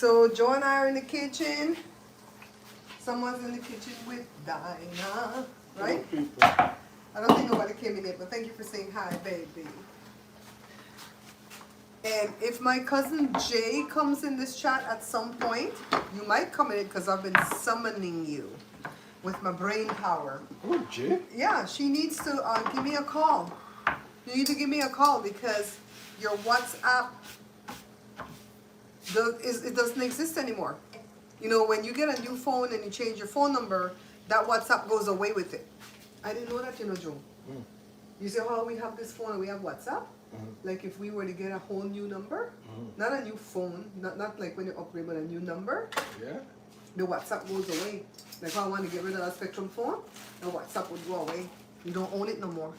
So Joe and I are in the kitchen. Someone's in the kitchen with Dinah, right? I don't think nobody came in yet, but thank you for saying hi, baby. And if my cousin Jay comes in this chat at some point, you might come in it because I've been summoning you with my brain power. Oh, Jay? Yeah, she needs to give me a call. You need to give me a call because your WhatsApp, it doesn't exist anymore. You know, when you get a new phone and you change your phone number, that WhatsApp goes away with it. I didn't know that, you know, Joe. Mm. You see how we have this phone and we have WhatsApp? Mm-hmm. Like if we were to get a whole new number, not a new phone, not like when you upgrade, but a new number, yeah, the WhatsApp goes away. Like if I want to get rid of that Spectrum phone, the WhatsApp would go away. You don't own it no more.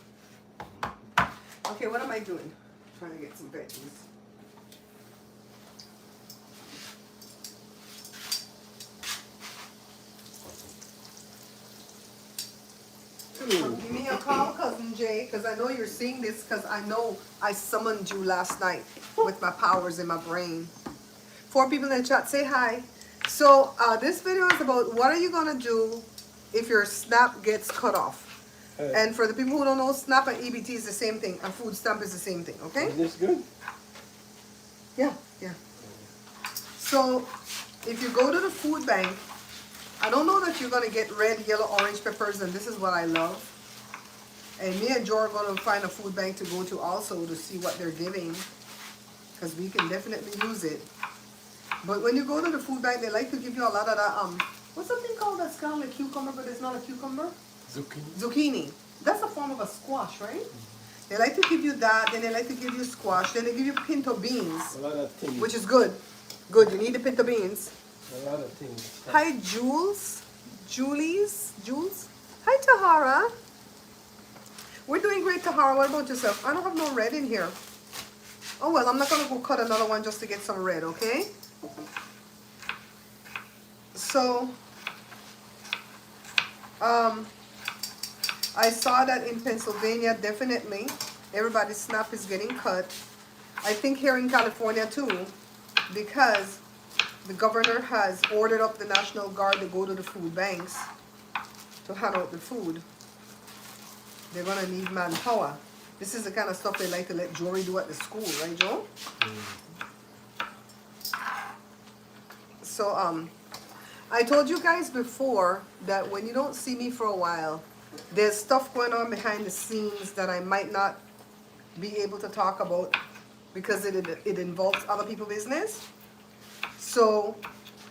Okay, what am I doing? Trying to get some veggies. Give me a call, Cousin Jay, because I know you're seeing this, because I know I summoned you last night with my powers in my brain. 4 people in the chat, say hi. So this video is about what are you going to do if your SNAP gets cut off. And for the people who don't know, SNAP and EBT is the same thing, and food stamp is the same thing, okay? Is this good? Yeah, yeah. So if you go to the food bank, I don't know that you're going to get red, yellow, orange peppers, and this is what I love. And me and Joe are going to find a food bank to go to also to see what they're giving, because we can definitely use it. But when you go to the food bank, they like to give you a lot of that, what's something called that's kind of like cucumber, but it's not a cucumber? Zucchini. Zucchini. That's a form of a squash, right? Mm-hmm. They like to give you that, then they like to give you squash, then they give you pinto beans, a lot of things. Which is good. Good, you need the pinto beans. A lot of things. Hi, Jules. Jules. Hi, Tahara. We're doing great, Tahara. What about yourself? I don't have no red in here. Oh, well, I'm not going to go cut another one just to get some red, okay? So, I saw that in Pennsylvania, definitely, everybody's SNAP is getting cut. I think here in California, too, because the governor has ordered up the National Guard to go to the food banks to hand out the food. They're going to need manpower. This is the kind of stuff they like to let Jory do at the school, right, Joe? So, I told you guys before that when you don't see me for a while, there's stuff going on behind the scenes that I might not be able to talk about because it involves other people's business. So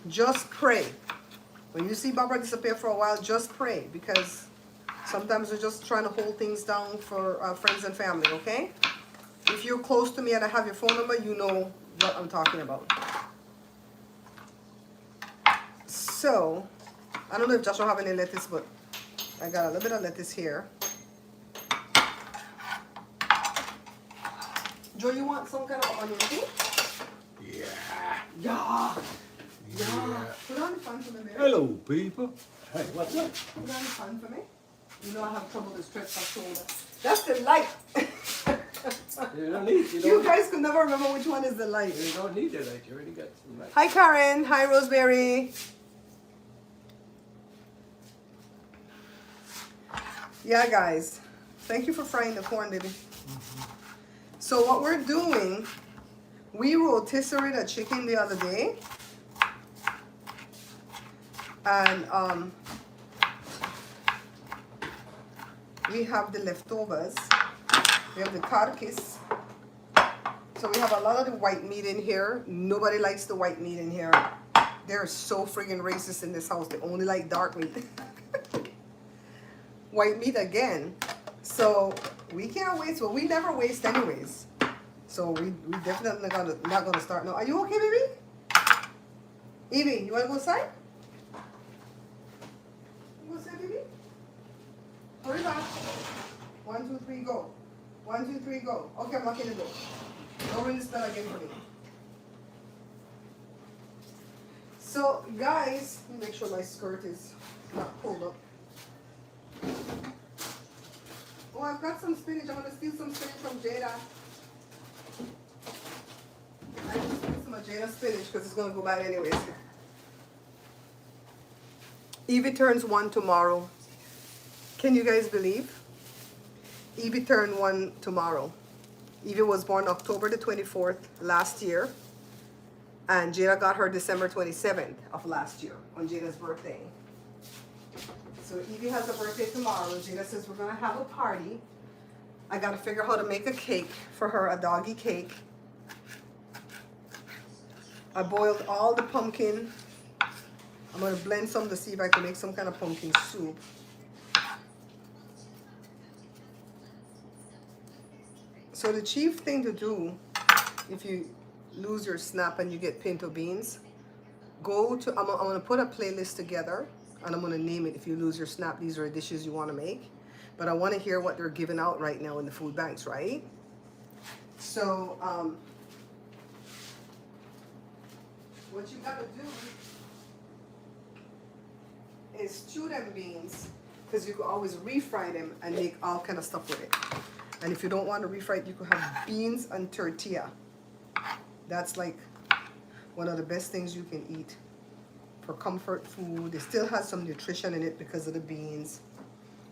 just pray. When you see Barbara disappear for a while, just pray, because sometimes we're just trying to hold things down for friends and family, okay? If you're close to me and I have your phone number, you know what I'm talking about. So, I don't know if Joshua have any lettuce, but I got a little bit of lettuce here. Joe, you want some kind of onion tea? Yeah. Yeah. Yeah. Put on the fan for me, Mary. Hello, people. Hey, what's up? Put on the fan for me. You know I have trouble to stretch my shoulder. That's the light. You guys could never remember which one is the light. You don't need the light. You already got some light. Hi, Karen. Hi, Rosemary. Yeah, guys. Thank you for frying the corn, baby. So what we're doing, we rotisserie the chicken the other day. And we have the leftovers. We have the carcass. So we have a lot of the white meat in here. Nobody likes the white meat in here. They're so friggin' racist in this house. They only like dark meat. White meat again. So we can't waste. Well, we never waste anyways. So we definitely not gonna start now. Are you okay, baby? Evie, you wanna go inside? You go inside, baby? Hurry back. 1, 2, 3, go. 1, 2, 3, go. Okay, I'm locking the door. Don't ring this bell again for me. So, guys, let me make sure my skirt is not pulled up. Oh, I've got some spinach. I'm going to steal some spinach from Jada. I just put some Jada spinach because it's gonna go bad anyways. Evie turns 1 tomorrow. Can you guys believe? Evie turned 1 tomorrow. Evie was born October the 24th last year. And Jada got her December 27th of last year on Jada's birthday. So Evie has a birthday tomorrow. Jada says we're gonna have a party. I gotta figure out how to make a cake for her, a doggy cake. I boiled all the pumpkin. I'm gonna blend some to see if I can make some kind of pumpkin soup. So the chief thing to do, if you lose your snap and you get pinto beans, I'm gonna put a playlist together and I'm gonna name it. If you lose your snap, these are dishes you wanna make. But I wanna hear what they're giving out right now in the food banks, right? So, what you gotta do is stew them beans, because you can always refry them and make all kind of stuff with it. And if you don't want to refry it, you could have beans and tortilla. That's like one of the best things you can eat for comfort food. It still has some nutrition in it because of the beans.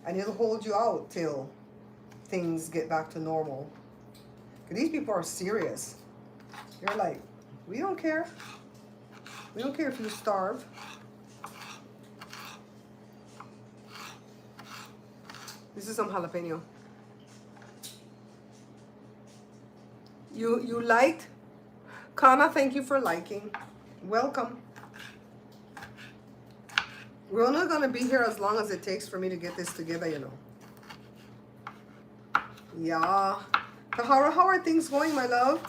And it'll hold you out till things get back to normal. These people are serious. They're like, we don't care. We don't care if you starve. This is some jalapeno. You liked? Kana, thank you for liking. Welcome. We're only gonna be here as long as it takes for me to get this together, you know. Yeah. Tahara, how are things going, my love?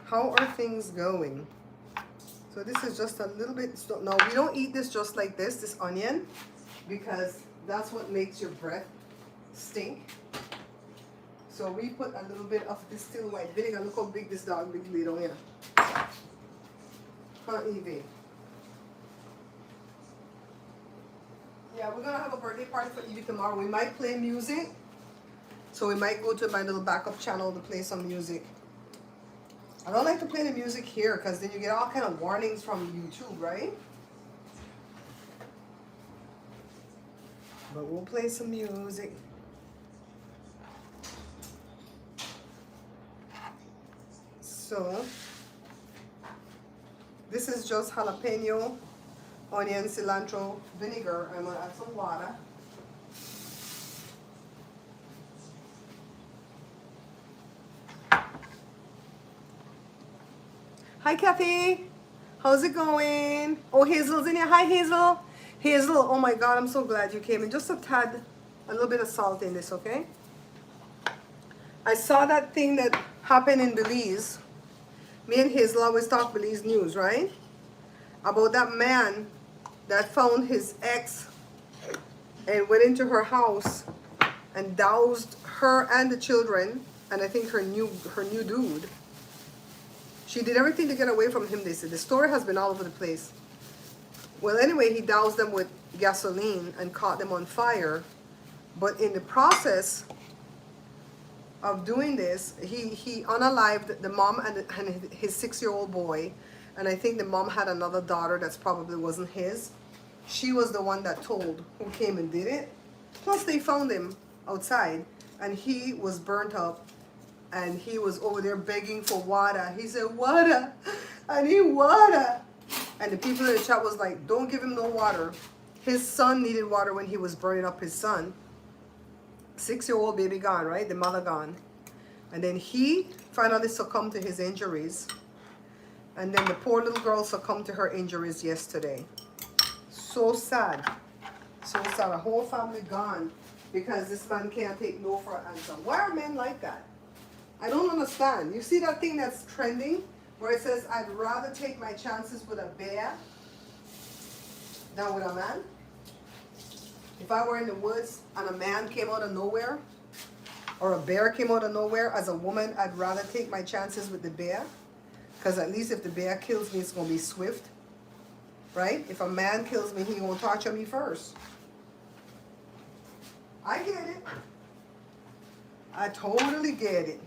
How are things going? So this is just a little bit, no, we don't eat this just like this onion, because that's what makes your breath stink. So we put a little bit of distilled white vinegar. Look how big this dog big little here. Huh, Evie? Yeah, we're gonna have a birthday party for Evie tomorrow. We might play music. So we might go to my little backup channel to play some music. I don't like to play the music here because then you get all kind of warnings from YouTube, right? But we'll play some music. So, this is just jalapeno, onion, cilantro, vinegar. I'm gonna add some water. Hi, Kathy. How's it going? Oh, Hazel's in here. Hi, Hazel. Hazel, oh my God, I'm so glad you came in. Just a tad, a little bit of salt in this, okay? I saw that thing that happened in Belize. Me and Hazel always talk Belize news, right? About that man that found his ex and went into her house and doused her and the children, and I think her new dude. She did everything to get away from him, they said. The story has been all over the place. Well, anyway, he doused them with gasoline and caught them on fire. But in the process of doing this, he unalived the mom and his 6-year-old boy. And I think the mom had another daughter that's probably wasn't his. She was the one that told who came and did it. Plus, they found him outside, and he was burnt up. And he was over there begging for water. He said, water, I need water. And the people in the chat was like, don't give him no water. His son needed water when he was burning up his son. 6-year-old baby gone, right? The mother gone. And then he finally succumbed to his injuries. And then the poor little girl succumbed to her injuries yesterday. So sad. So sad. A whole family gone because this man can't take no for an answer. Why are men like that? I don't understand. You see that thing that's trending where it says, I'd rather take my chances with a bear than with a man? If I were in the woods and a man came out of nowhere, or a bear came out of nowhere, as a woman, I'd rather take my chances with the bear. Because at least if the bear kills me, it's going to be swift. Right? If a man kills me, he won't torture me first. I get it. I totally get it.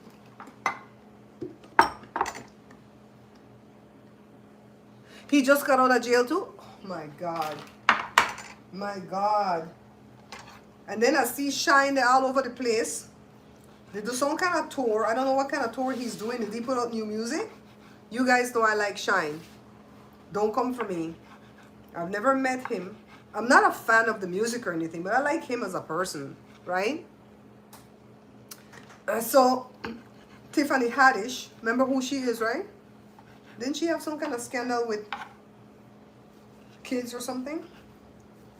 He just got out of jail too? Oh my God. My God. And then I see Shine there all over the place. They do some kind of tour. I don't know what kind of tour he's doing. Did he put out new music? You guys know I like Shine. Don't come for me. I've never met him. I'm not a fan of the music or anything, but I like him as a person, right? So, Tiffany Haddish, remember who she is, right? Didn't she have some kind of scandal with kids or something?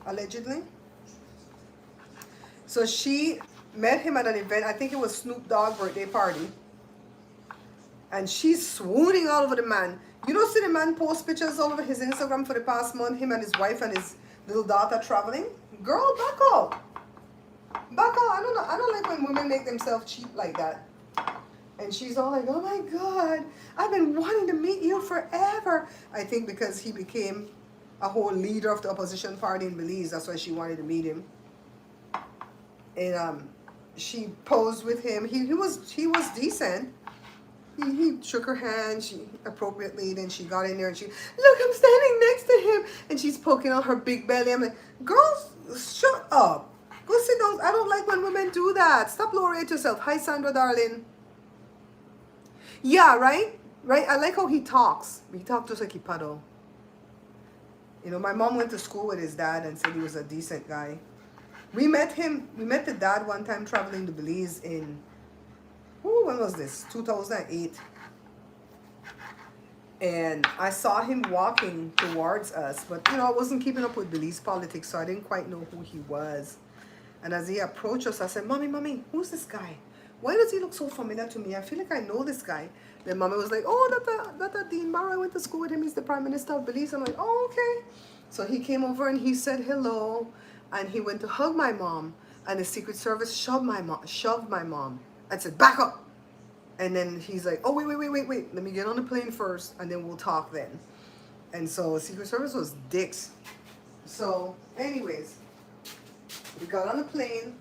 Allegedly. So she met him at an event. I think it was Snoop Dogg's birthday party. And she's swooning all over the man. You don't see the man post pictures all over his Instagram for the past month, him and his wife and his little daughter traveling? Girl, back up. Back up. I don't know. I don't like when women make themselves cheap like that. And she's all like, oh my God, I've been wanting to meet you forever. I think because he became a whole leader of the opposition party in Belize. That's why she wanted to meet him. And she posed with him. He was decent. He shook her hand, she appropriately, then she got in there and she, look, I'm standing next to him. And she's poking on her big belly. I'm like, girls, shut up. Go sit down. I don't like when women do that. Stop lowering it yourself. Hi, Sandra, darling. Yeah, right? Right? I like how he talks. He talks just like he paddle. You know, my mom went to school with his dad and said he was a decent guy. We met the dad one time traveling to Belize in, when was this? 2008. And I saw him walking towards us, but you know, I wasn't keeping up with Belize politics, so I didn't quite know who he was. And as he approached us, I said, Mommy, who's this guy? Why does he look so familiar to me? I feel like I know this guy. Then Mommy was like, oh, that's Dean Barrow. I went to school with him. He's the Prime Minister of Belize. I'm like, oh, okay. So he came over and he said hello. And he went to hug my mom. And the Secret Service shoved my mom. I said, back up. And then he's like, oh, wait. Let me get on the plane first, and then we'll talk then. And so Secret Service was dicks. So anyways, we got on the plane,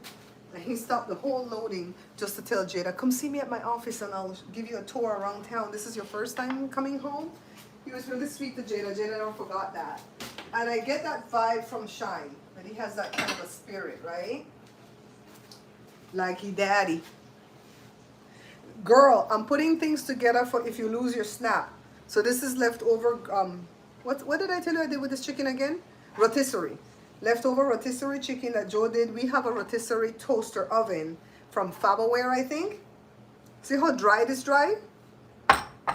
and he stopped the whole loading just to tell Jada, come see me at my office, and I'll give you a tour around town. This is your first time coming home? He was really sweet to Jada. Jada never forgot that. And I get that vibe from Shine, that he has that kind of a spirit, right? Like he daddy. Girl, I'm putting things together for if you lose your snap. So this is leftover, what did I tell you I did with this chicken again? Rotisserie. Leftover rotisserie chicken that Joe did. We have a rotisserie toaster oven from Fabaware, I think. See how dry this dry?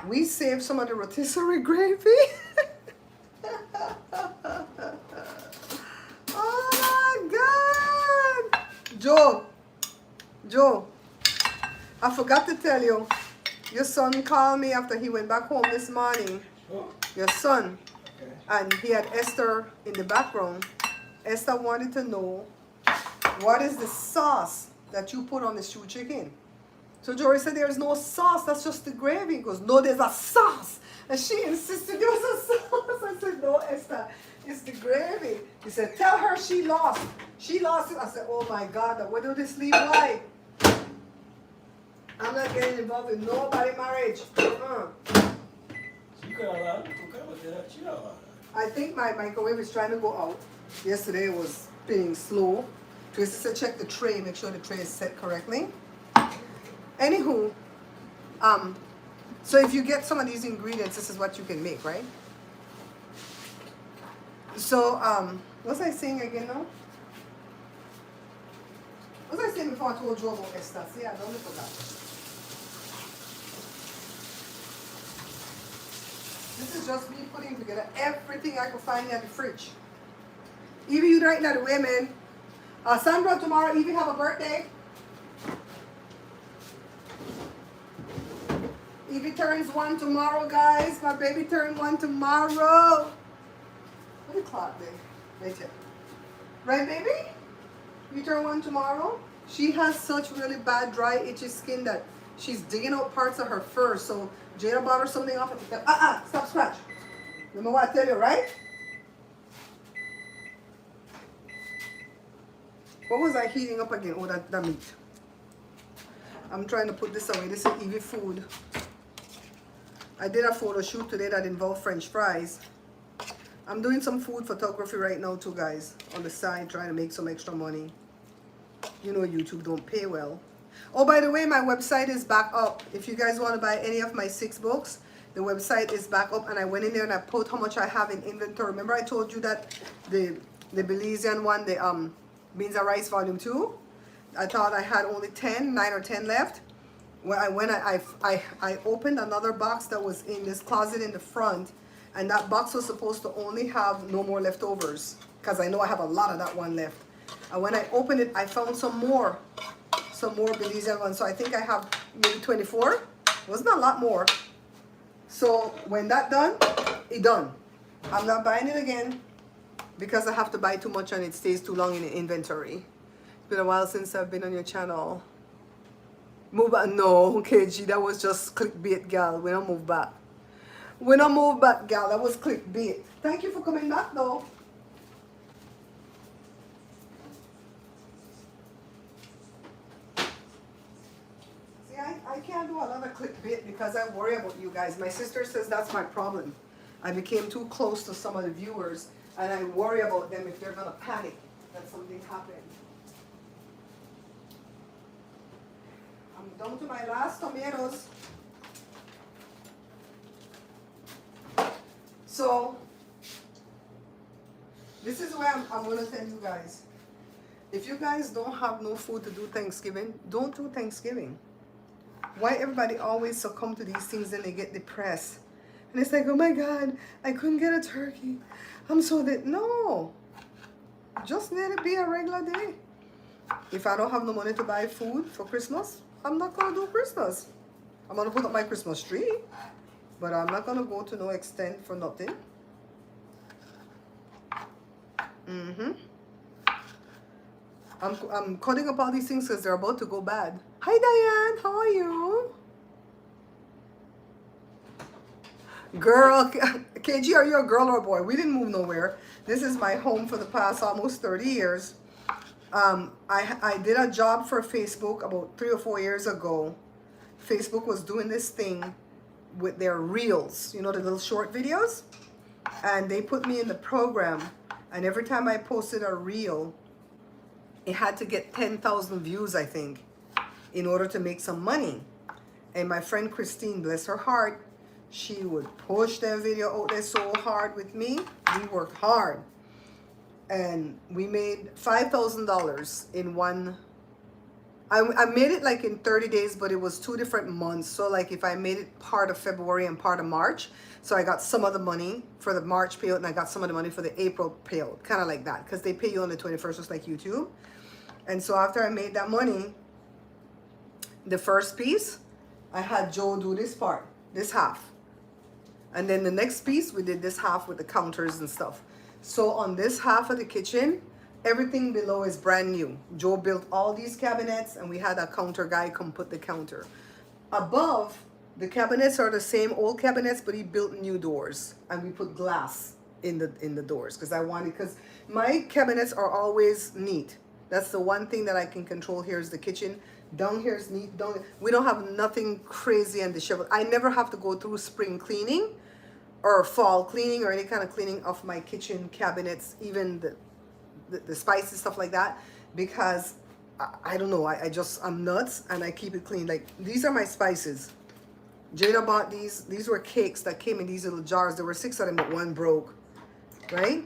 We saved some of the rotisserie gravy. Oh my God. Joe, I forgot to tell you, your son called me after he went back home this morning. Oh, Your son. okay. And he had Esther in the background. Esther wanted to know, what is the sauce that you put on the stewed chicken? So Jory said, there's no sauce, that's just the gravy. He goes, no, there's a sauce. And she insisted there was a sauce. I said, no, Esther, it's the gravy. He said, tell her she lost. She lost it. I said, oh my God, where do this leave white? I'm not getting involved in nobody marriage. You could allow it to cook with that. You know. I think my microwave is trying to go out. Yesterday it was spinning slow. Tracy said check the tray, make sure the tray is set correctly. Anywho, so if you get some of these ingredients, this is what you can make, right? So, what was I saying again now? What was I saying before I told you about Esther? See, I don't forgot. This is just me putting together everything I could find in the fridge. Evie, you right now the way, man. Sandra, tomorrow, Evie have a birthday. Evie turns 1 tomorrow, guys. My baby turned 1 tomorrow. What the clock day? Right here. Right, baby? You turn 1 tomorrow? She has such really bad, dry, itchy skin that she's digging out parts of her fur. So Jada bought her something off and said, stop scratch. Remember what I tell you, right? What was I heating up again? Oh, that meat. I'm trying to put this away. This is Evie food. I did a photo shoot today that involved French fries. I'm doing some food photography right now too, guys, on the side, trying to make some extra money. You know YouTube don't pay well. Oh, by the way, my website is back up. If you guys want to buy any of my 6 books, the website is back up, and I went in there and I put how much I have in inventory. Remember I told you that the Belizean one, the Beans and Rice Volume 2, I thought I had only 9 or 10 left. When I opened another box that was in this closet in the front, and that box was supposed to only have no more leftovers, because I know I have a lot of that one left. And when I opened it, I found some more Belizean ones. So I think I have maybe 24. Wasn't a lot more. So when that done, it done. I'm not buying it again because I have to buy too much and it stays too long in the inventory. It's been a while since I've been on your channel. Move back? No, KG, that was just clickbait, gal. We don't move back. We don't move back, gal. That was clickbait. Thank you for coming back, though. See, I can't do a lot of clickbait because I worry about you guys. My sister says that's my problem. I became too close to some of the viewers, and I worry about them if they're going to panic that something happened. I'm down to my last tomatoes. So, this is where I'm going to tell you guys. If you guys don't have no food to do Thanksgiving, don't do Thanksgiving. Why everybody always succumb to these things and they get depressed? And it's like, oh my God, I couldn't get a turkey. I'm so dead. No. Just let it be a regular day. If I don't have no money to buy food for Christmas, I'm not going to do Christmas. I'm going to put up my Christmas tree. But I'm not going to go to no extent for nothing. I'm cutting up all these things because they're about to go bad. Hi, Diane. How are you? Girl, KG, are you a girl or a boy? We didn't move nowhere. This is my home for the past almost 30 years. I did a job for Facebook about 3 or 4 years ago. Facebook was doing this thing with their reels, you know, the little short videos. And they put me in the program. And every time I posted a reel, it had to get 10,000 views, I think, in order to make some money. And my friend Christine, bless her heart, she would push that video out there so hard with me. We worked hard. And we made $5,000 in one. I made it like in 30 days, but it was 2 different months. So like if I made it part of February and part of March, so I got some of the money for the March payout and I got some of the money for the April payout, kind of like that, because they pay you on the 21st, just like YouTube. And so after I made that money, the first piece, I had Joe do this part, this half. And then the next piece, we did this half with the counters and stuff. So on this half of the kitchen, everything below is brand new. Joe built all these cabinets and we had a counter guy come put the counter. Above, the cabinets are the same old cabinets, but he built new doors. And we put glass in the doors because my cabinets are always neat. That's the one thing that I can control here is the kitchen. Down here is neat. We don't have nothing crazy and disheveled. I never have to go through spring cleaning or fall cleaning or any kind of cleaning of my kitchen cabinets, even the spices, stuff like that, because I don't know, I'm nuts and I keep it clean. Like these are my spices. Jada bought these were cakes that came in these little jars. There were 6 of them, but 1 broke, right?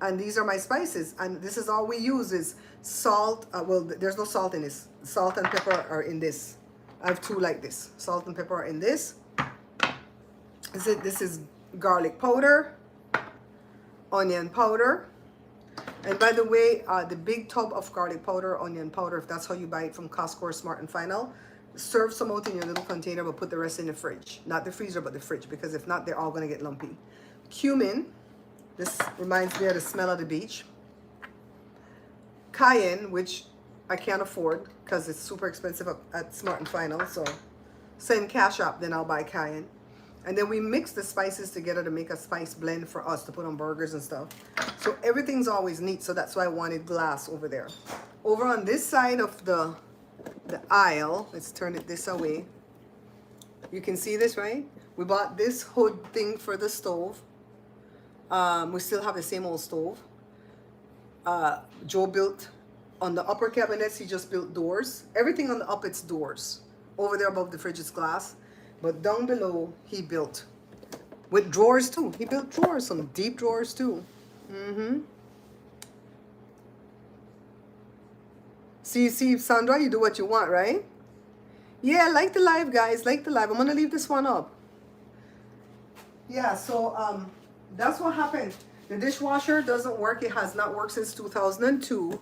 And these are my spices, and this is all we use is salt. Well, there's no salt in this. Salt and pepper are in this. I have 2 like this. Salt and pepper are in this. This is garlic powder, onion powder. And by the way, the big tub of garlic powder, onion powder, if that's how you buy it from Costco or Smart and Final, serve some out in your little container, but put the rest in the fridge. Not the freezer, but the fridge, because if not, they're all going to get lumpy. Cumin. This reminds me of the smell of the beach. Cayenne, which I can't afford because it's super expensive at Smart and Final. So send cash up, then I'll buy cayenne. And then we mix the spices together to make a spice blend for us to put on burgers and stuff. So everything's always neat. So that's why I wanted glass over there. Over on this side of the the aisle. Let's turn it this away. You can see this, right? We bought this hood thing for the stove. We still have the same old stove. Joe built on the upper cabinets, he just built doors. Everything on the up, it's doors. Over there above the fridge is glass. But down below, he built. With drawers too. He built drawers, some deep drawers too. See, Sandra, you do what you want, right? Yeah, like the live, guys. Like the live. I'm going to leave this one up. Yeah, so that's what happened. The dishwasher doesn't work. It has not worked since 2002.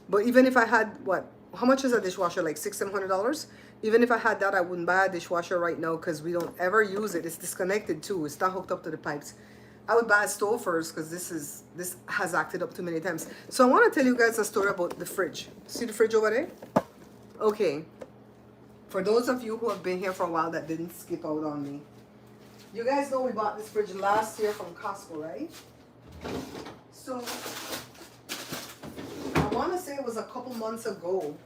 But even if I had, what? How much is a dishwasher? Like $600-700? Even if I had that, I wouldn't buy a dishwasher right now because we don't ever use it. It's disconnected too. It's not hooked up to the pipes. I would buy a stove first because this has acted up too many times. So I want to tell you guys a story about the fridge. See the fridge over there? Okay. For those of you who have been here for a while that didn't skip out on me. You guys know we bought this fridge last year from Costco, right? So I want to say it was a couple months ago.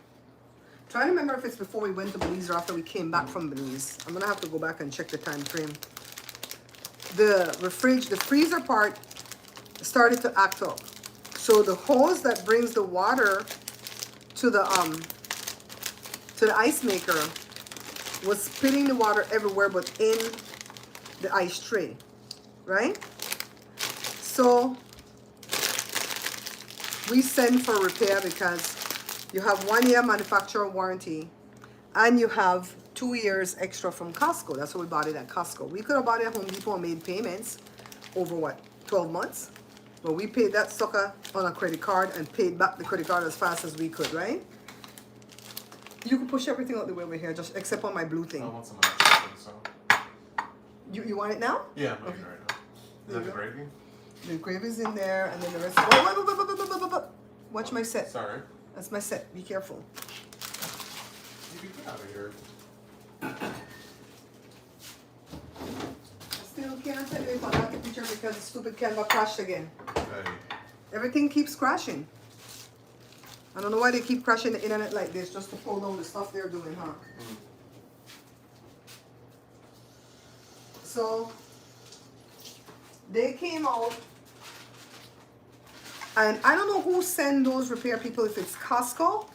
Trying to remember if it's before we went to Belize or after we came back from Belize. I'm going to have to go back and check the time frame. The freezer part started to act up. So the hose that brings the water to the ice maker was spitting the water everywhere but in the ice tray, right? So we send for repair because you have 1 year manufacturer warranty and you have 2 years extra from Costco. That's why we bought it at Costco. We could have bought it at Home Depot and made payments over what, 12 months? But we paid that sucker on a credit card and paid back the credit card as fast as we could, right? You can push everything out the way over here, just except on my blue thing. I want some of that chicken, so. You want it now? Yeah, I'm making it right now. Is that the gravy? The gravy's in there, and then the rest. Wait. Watch my set. Sorry. That's my set. Be careful. You can get out of here. I still can't tell you if I got the picture because the stupid camera crashed again. Hey. Everything keeps crashing. I don't know why they keep crashing the internet like this just to pull down the stuff they're doing, huh? So they came out, and I don't know who send those repair people, if it's Costco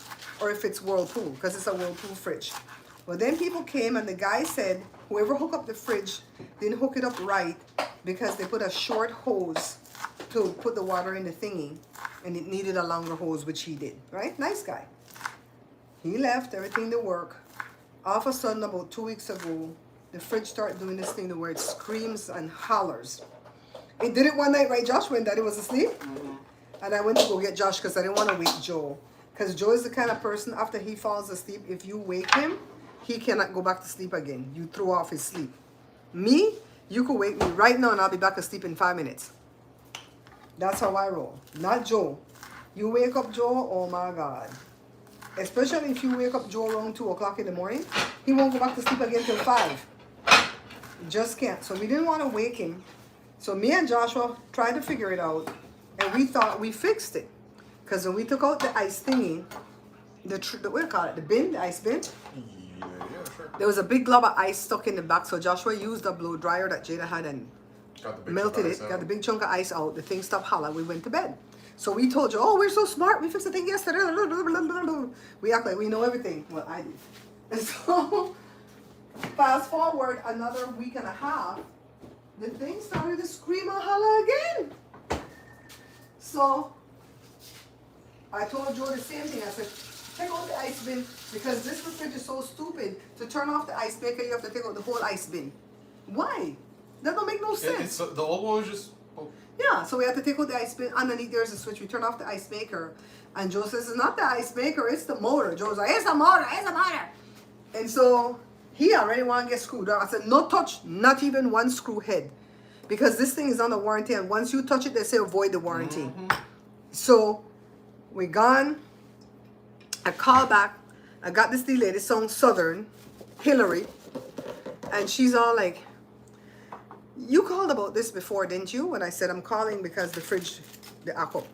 or if it's Whirlpool, because it's a Whirlpool fridge. But then people came and the guy said whoever hooked up the fridge didn't hook it up right because they put a short hose to put the water in the thingy, and it needed a longer hose, which he did, right? Nice guy. He left, everything to work. All of a sudden, about 2 weeks ago, the fridge started doing this thing where it screams and hollers. It did it one night, right, Josh, when Daddy was asleep? And I went to go get Josh because I didn't want to wake Joe. Because Joe is the kind of person, after he falls asleep, if you wake him, he cannot go back to sleep again. You throw off his sleep. Me, you could wake me right now and I'll be back asleep in 5 minutes. That's how I roll. Not Joe. You wake up Joe, oh my God. Especially if you wake up Joe around 2 o'clock in the morning, he won't go back to sleep again till 5. Just can't. So we didn't want to wake him. So me and Joshua tried to figure it out, and we thought we fixed it. Because when we took out the ice thingy, what do you call it? The bin, the ice bin? Yeah, sure. There was a big glob of ice stuck in the back, so Joshua used a blow dryer that Jada had and melted it, got the big chunk of ice out. The thing stopped hollering. We went to bed. So we told you, oh, we're so smart. We fixed the thing yesterday. We act like we know everything. Well, I did. And so, fast forward another week and a half, the thing started to scream and holler again. So, I told Joe the same thing. I said, take out the ice bin because this fridge is so stupid. To turn off the ice maker, you have to take out the whole ice bin. Why? That don't make no sense. The old one was just... Oh. Yeah, so we had to take out the ice bin. Underneath there's a switch. We turn off the ice maker. And Joe says, it's not the ice maker, it's the motor. Joe's like, it's the motor, it's the motor. And so he already want to get screwed up. I said, no touch, not even one screw head. Because this thing is under warranty. And once you touch it, they say avoid the warranty. So we gone. I called back. I got this lady, song Southern, Hillary. And she's all like, you called about this before, didn't you? When I said, I'm calling because the fridge, the echo.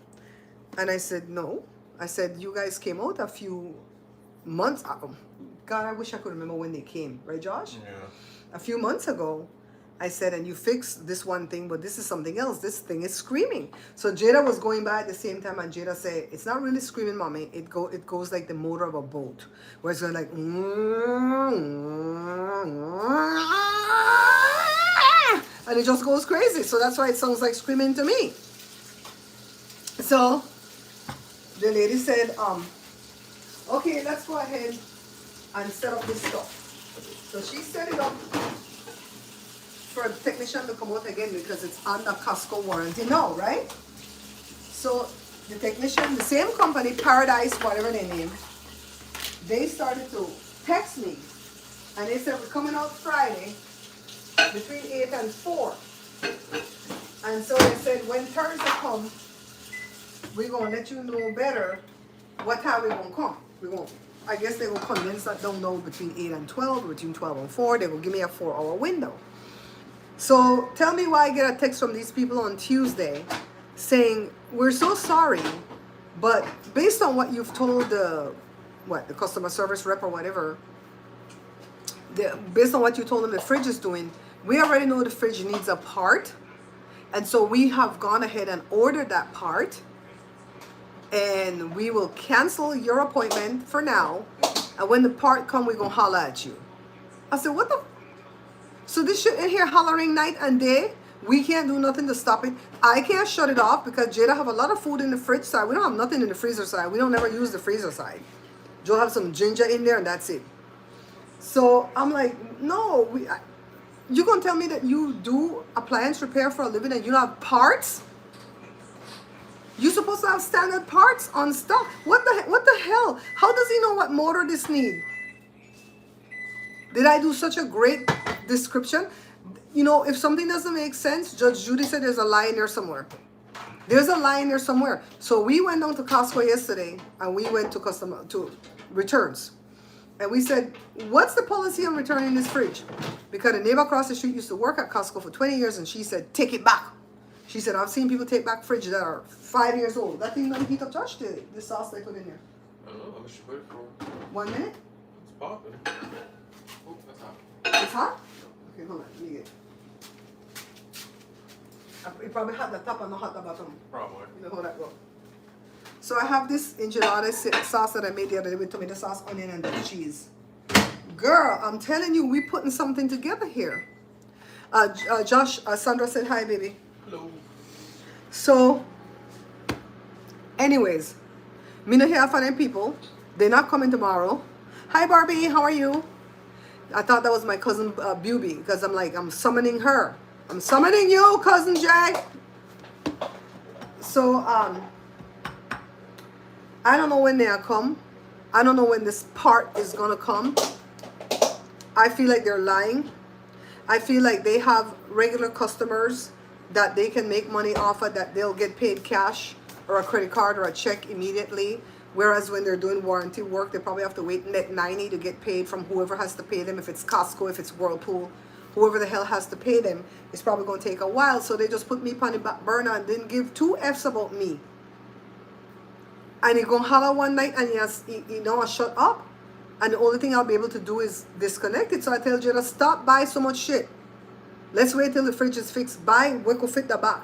And I said, no. I said, you guys came out a few months. God, I wish I could remember when they came, right, Josh? Yeah. A few months ago, I said, and you fixed this one thing, but this is something else. This thing is screaming. So Jada was going by at the same time, and Jada said, it's not really screaming, mommy. It goes like the motor of a boat, where it's going like, and it just goes crazy. So that's why it sounds like screaming to me. So the lady said, okay, let's go ahead and set up this stuff. So she set it up for a technician to come out again because it's under Costco warranty now, right? So the technician, the same company, Paradise, whatever they name, they started to text me, and they said, we're coming out Friday between 8 and 4. And so they said, when Thursday come, we're going to let you know better what time we're going to come. I guess they will condense that down now between 8 and 12, or between 12 and 4. They will give me a 4-hour window. So tell me why I get a text from these people on Tuesday saying, we're so sorry, but based on what you've told the customer service rep or whatever, based on what you told them the fridge is doing, we already know the fridge needs a part. And so we have gone ahead and ordered that part. And we will cancel your appointment for now. And when the part come, we're going to holler at you. I said, what the? So this shit in here hollering night and day. We can't do nothing to stop it. I can't shut it off because Jada have a lot of food in the fridge side. We don't have nothing in the freezer side. We don't ever use the freezer side. Joe have some ginger in there and that's it. So I'm like, no. You going to tell me that you do appliance repair for a living and you don't have parts? You're supposed to have standard parts on stuff. What the hell? How does he know what motor this need? Did I do such a great description? You know, if something doesn't make sense, Judge Judy said there's a lie in there somewhere. There's a lie in there somewhere. So we went down to Costco yesterday and we went to returns. And we said, what's the policy on returning this fridge? Because the neighbor across the street used to work at Costco for 20 years and she said, take it back. She said, I've seen people take back fridges that are 5 years old. That thing doesn't heat up, Josh, the sauce they put in there. I don't know. How much you put it for? 1 minute? It's popping. Oh, that's hot. It's hot? Okay, hold on. Let me get it. Probably hot the top and not hot the bottom. Probably. You know how that go. So I have this enchilada sauce that I made the other day with tomato sauce, onion, and cheese. Girl, I'm telling you, we putting something together here. Josh, Sandra said hi, baby. Hello. So, anyways, me not hear from them people. They're not coming tomorrow. Hi, Barbie. How are you? I thought that was my cousin Buby because I'm summoning her. I'm summoning you, cousin Jay. So, I don't know when they'll come. I don't know when this part is gonna come. I feel like they're lying. I feel like they have regular customers that they can make money off of, that they'll get paid cash or a credit card or a check immediately. Whereas when they're doing warranty work, they probably have to wait net 90 to get paid from whoever has to pay them. If it's Costco, if it's Whirlpool, whoever the hell has to pay them, it's probably going to take a while. So they just put me on the back burner and didn't give 2 F's about me. And he gonna holler one night and he know I shut up. And the only thing I'll be able to do is disconnect it. So I tell Jada, stop buy so much shit. Let's wait till the fridge is fixed. Buy what could fit the back.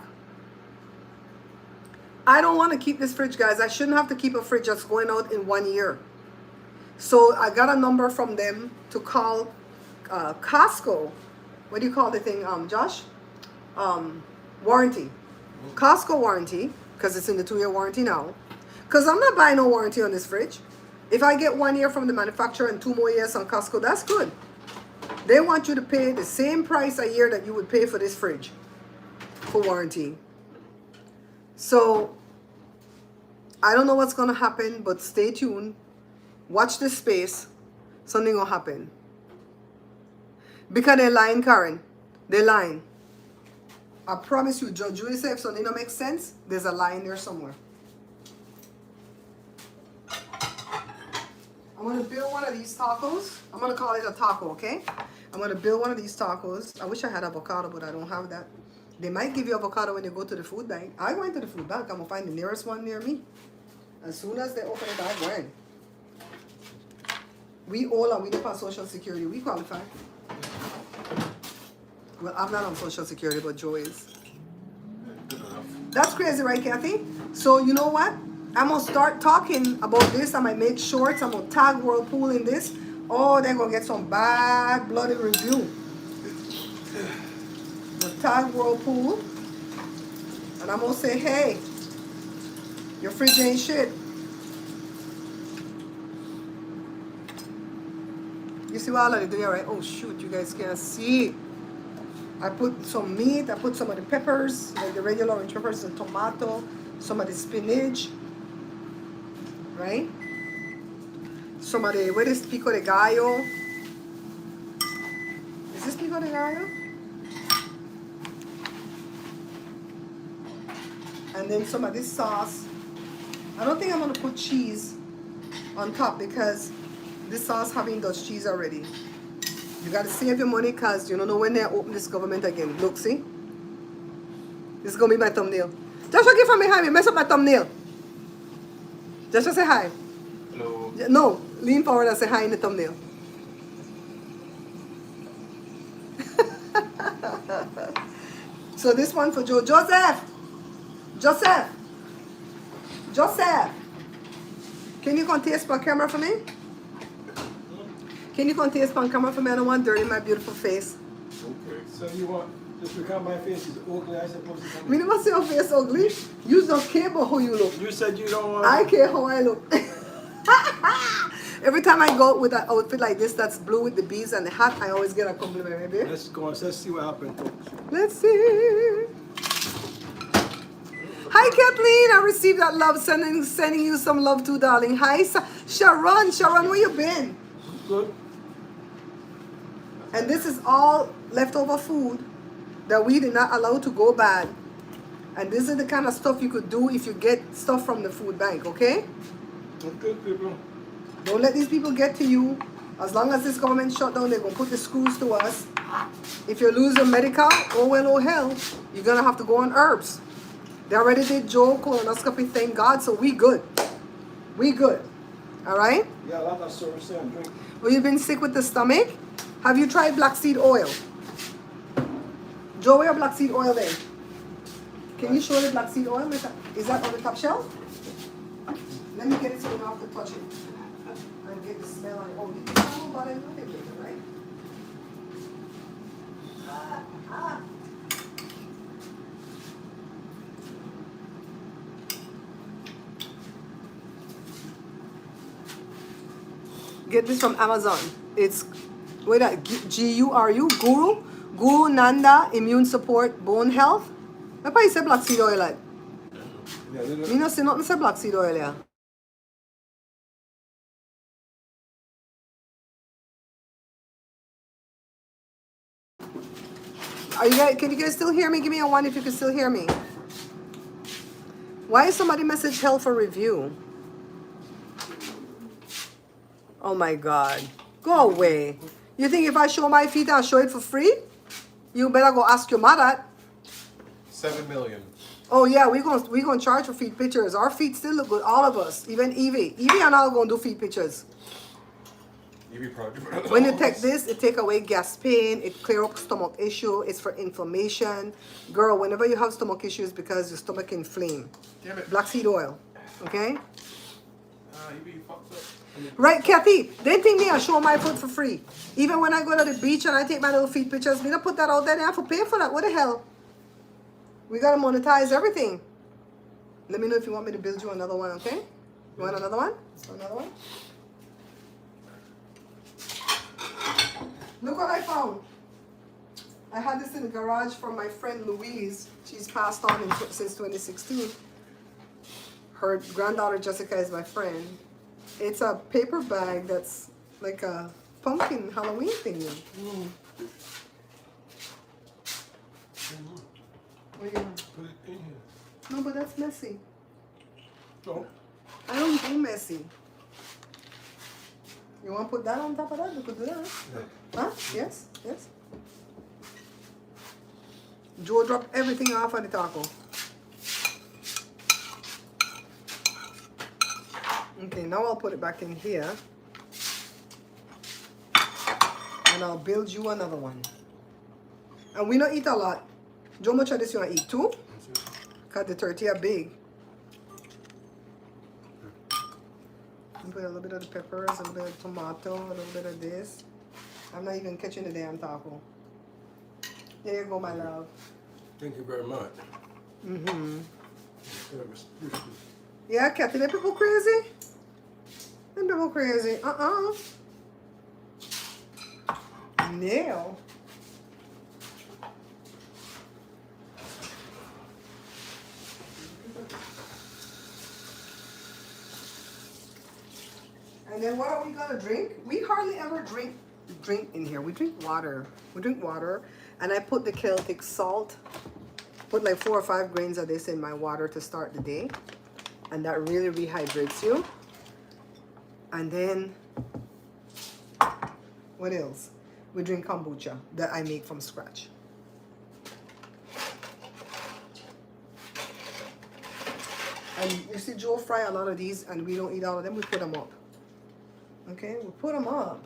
I don't want to keep this fridge, guys. I shouldn't have to keep a fridge that's going out in 1 year. So I got a number from them to call Costco. What do you call the thing, Josh? Warranty. Costco warranty, because it's in the 2-year warranty now. Because I'm not buying no warranty on this fridge. If I get 1 year from the manufacturer and 2 more years on Costco, that's good. They want you to pay the same price a year that you would pay for this fridge for warranty. So, I don't know what's going to happen, but stay tuned. Watch this space. Something will happen. Because they're lying, Karen. They're lying. I promise you, Judge Julie said if something don't make sense, there's a lie in there somewhere. I'm going to build one of these tacos. I'm going to call it a taco, okay? I'm going to build one of these tacos. I wish I had avocado, but I don't have that. They might give you avocado when you go to the food bank. I went to the food bank. I'm going to find the nearest one near me. As soon as they open it, I went. We all are. We live on Social Security. We qualify. Well, I'm not on Social Security, but Joe is. Good enough. That's crazy, right, Kathy? So you know what? I'm gonna start talking about this. I might make shorts. I'm gonna tag Whirlpool in this. Oh, they're gonna get some bad blooded review. I'm gonna tag Whirlpool, and I'm gonna say, hey, your fridge ain't shit. You see what I do here, right? Oh shoot, you guys can't see. I put some meat, I put some of the peppers, like the regular orange peppers, the tomato, some of the spinach, right? Some of the, what is pico de gallo? Is this pico de gallo? And then some of this sauce. I don't think I'm gonna put cheese on top because this sauce having Dutch cheese already. You gotta save your money because you don't know when they open this government again. Look, see? This is gonna be my thumbnail. Joshua, get from behind me, mess up my thumbnail. Joshua, say hi. Hello. No, lean forward and say hi in the thumbnail. So this one for Joe. Joseph! Joseph! Joseph! Can you come taste on camera for me? Can you come taste on camera for me? I don't want dirt in my beautiful face. Okay. So you want, just because my face is ugly, I supposed to come Me never say your face ugly. You don't care about how you look. You said you don't want... I care how I look. Every time I go out with an outfit like this that's blue with the beads and the hat, I always get a compliment, baby. Let's go on, let's see what happens, folks. Let's see. Hi, Kathleen. I received that love. Sending you some love too, darling. Hi, Sharon. Sharon, where you been? Good. And this is all leftover food that we did not allow to go bad. And this is the kind of stuff you could do if you get stuff from the food bank, okay? Okay, people. Don't let these people get to you. As long as this government shut down, they're going to put the screws to us. If you lose your medical, oh well, oh hell, you're going to have to go on herbs. They already did Joe colonoscopy, thank God, so we good. We good. All right? Yeah, a lot of service and drink. Well, you've been sick with the stomach? Have you tried black seed oil? Joe, where black seed oil then? Can you show the black seed oil? Is that on the top shelf? Let me get it so you don't have to touch it. And get the smell on it. Oh, you can know about it later, right? Get this from Amazon. It's wait that Guru Guru Nanda Immune Support Bone Health. What you say black seed oil like? Yeah, little... Me no say nothing say black seed oil yeah. Are you guys, can you guys still hear me? Give me a one if you can still hear me. Why is somebody message hell for review? Oh my God. Go away. You think if I show my feet, I'll show it for free? You better go ask your mother. 7 million. Oh yeah, we gonna charge for feet pictures. Our feet still look good, all of us. Even Evie. Evie and I are gonna do feet pictures. You be proud. When you take this, it take away gas pain, it clear up stomach issue, it's for inflammation. Girl, whenever you have stomach issues because your stomach inflame. Damn it. Black seed oil. Okay? You be fucked up. Right, Kathy? They think me I show my foot for free. Even when I go to the beach and I take my little feet pictures, me don't put that out there, they have to pay for that. What the hell? We gotta monetize everything. Let me know if you want me to build you another one, okay? You want another one? Another one? Look what I found. I had this in the garage from my friend Louise. She's passed on since 2016. Her granddaughter Jessica is my friend. It's a paper bag that's like a pumpkin Halloween thing. What are you doing? Put it in here. No, but that's messy. So, I don't do messy. You want to put that on top of that? You could do that. Huh? Yes? Yes? Joe dropped everything off of the taco. Okay, now I'll put it back in here. And I'll build you another one. And we don't eat a lot. How much of this you want to eat? 2? Because the turkey are big. And put a little bit of the peppers, a little bit of tomato, a little bit of this. I'm not even catching the damn taco. There you go, my love. Thank you very much. Mm-hmm. That was crispy. Yeah, Kathy, the people crazy? Them people crazy. Nail. And then what are we gonna drink? We hardly ever drink in here. We drink water. We drink water. And I put the Celtic salt. Put like 4 or 5 grains of this in my water to start the day. And that really rehydrates you. And then, what else? We drink kombucha that I make from scratch. And you see Joe fry a lot of these and we don't eat all of them. We put them up. Okay, we put them up.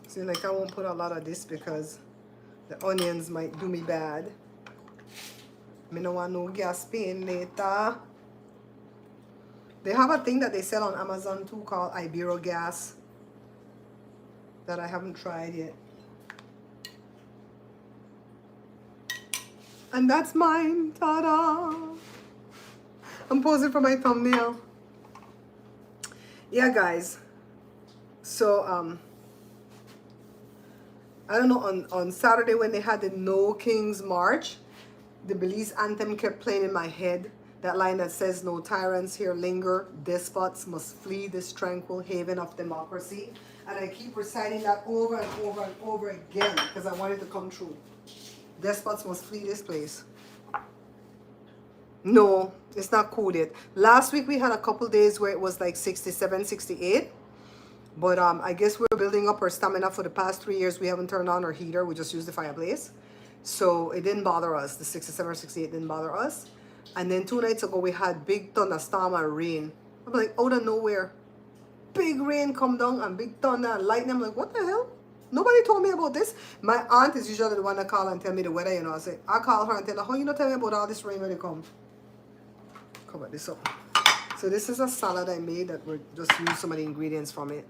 See, like I won't put a lot of this because the onions might do me bad. Me no want no gas pain later. They have a thing that they sell on Amazon too called Ibero gas that I haven't tried yet. And that's mine. Ta-da! I'm posing for my thumbnail. Yeah, guys. So, I don't know, on Saturday when they had the No Kings March, the Belize anthem kept playing in my head. That line that says, no tyrants here linger, despots must flee this tranquil haven of democracy. And I keep reciting that over and over and over again because I want it to come true. Despots must flee this place. No, it's not cool yet. Last week we had a couple days where it was like 67, 68. But I guess we're building up our stamina. For the past 3 years, we haven't turned on our heater. We just used the fireplace. So it didn't bother us. The 67 or 68 didn't bother us. And then 2 nights ago, we had big thunderstorm and rain. I'm like, out of nowhere. Big rain come down and big thunder and lightning. I'm like, what the hell? Nobody told me about this. My aunt is usually the one that call and tell me the weather, you know. I call her and tell her, how you not tell me about all this rain when it come? Cover this up. So this is a salad I made that we're just use some of the ingredients from it.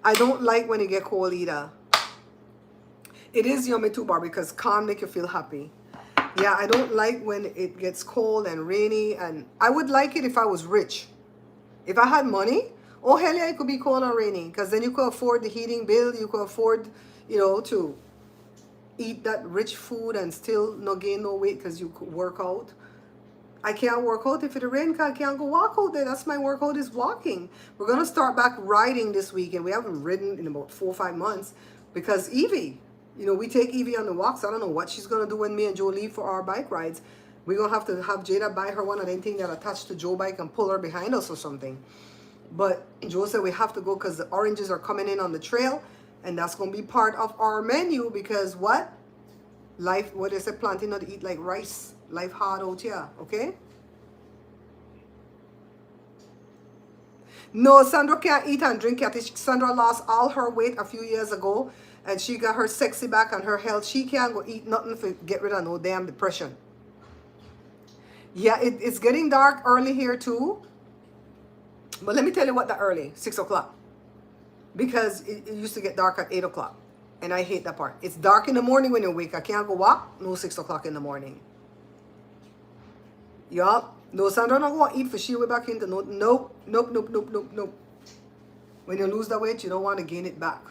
I don't like when it get cold either. It is yummy too, Barbie, because calm make you feel happy. Yeah, I don't like when it gets cold and rainy, and I would like it if I was rich. If I had money, oh hell yeah, it could be cold and rainy, because then you could afford the heating bill, you could afford, you know, to eat that rich food and still not gain no weight because you could work out. I can't work out if it rains. I can't go walk out there. That's my workout is walking. We're going to start back riding this weekend. We haven't ridden in about 4 or 5 months because Evie, you know, we take Evie on the walks. I don't know what she's going to do when me and Joe leave for our bike rides. We're going to have Jada buy her one of them things that attached to Joe's bike and pull her behind us or something. But Joe said we have to go because the oranges are coming in on the trail. And that's going to be part of our menu because what? Life, what they say, planting not to eat like rice. Life hard out here, okay? No, Sandra can't eat and drink yet. Sandra lost all her weight a few years ago and she got her sexy back and her health. She can't go eat nothing to get rid of no damn depression. Yeah, it's getting dark early here too. But let me tell you what the early, 6 o'clock. Because it used to get dark at 8 o'clock. And I hate that part. It's dark in the morning when you wake. I can't go walk. No 6 o'clock in the morning. Yup. No, Sandra not going to eat for she way back into nope. Nope. When you lose the weight, you don't want to gain it back.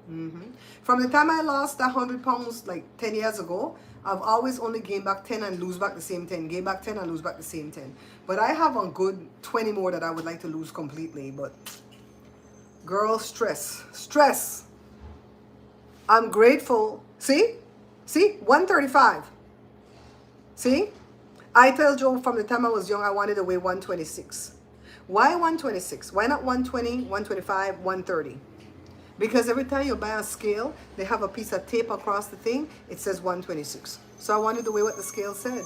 From the time I lost 100 pounds like 10 years ago, I've always only gained back 10 and lose back the same 10. Gain back 10 and lose back the same 10. But I have a good 20 more that I would like to lose completely. But girl, stress. I'm grateful. See? 135. See? I tell Joe from the time I was young, I wanted to weigh 126. Why 126? Why not 120, 125, 130? Because every time you buy a scale, they have a piece of tape across the thing. It says 126. So I wanted to weigh what the scale said.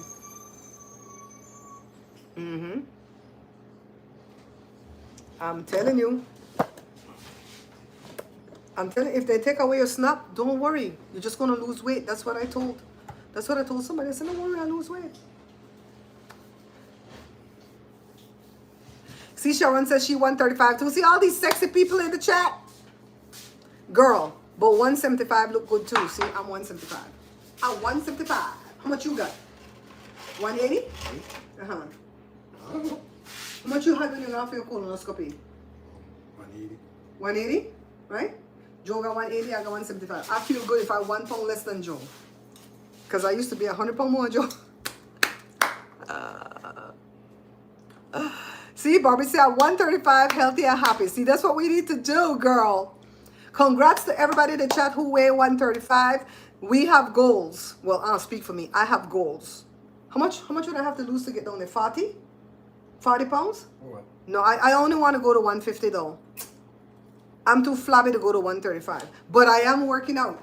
Mm-hmm. I'm telling you. If they take away your snap, don't worry. You're just gonna lose weight. That's what I told. That's what I told somebody. I said, don't worry, I lose weight. See, Sharon says she 135 too. See all these sexy people in the chat? Girl, but 175 look good too. See, I'm 175. I'm 175. How much you got? 180? Uh-huh. How much you had when you got for your colonoscopy? 180. 180? Right? Joe got 180, I got 175. I feel good if I 1 pound less than Joe. Because I used to be 100 pound more, Joe. See, Barbie said 135, healthy and happy. See, that's what we need to do, girl. Congrats to everybody in the chat who weigh 135. We have goals. Well, I'll speak for me. I have goals. How much would I have to lose to get down there? 40? 40 pounds? What? No, I only want to go to 150 though. I'm too flabby to go to 135. But I am working out.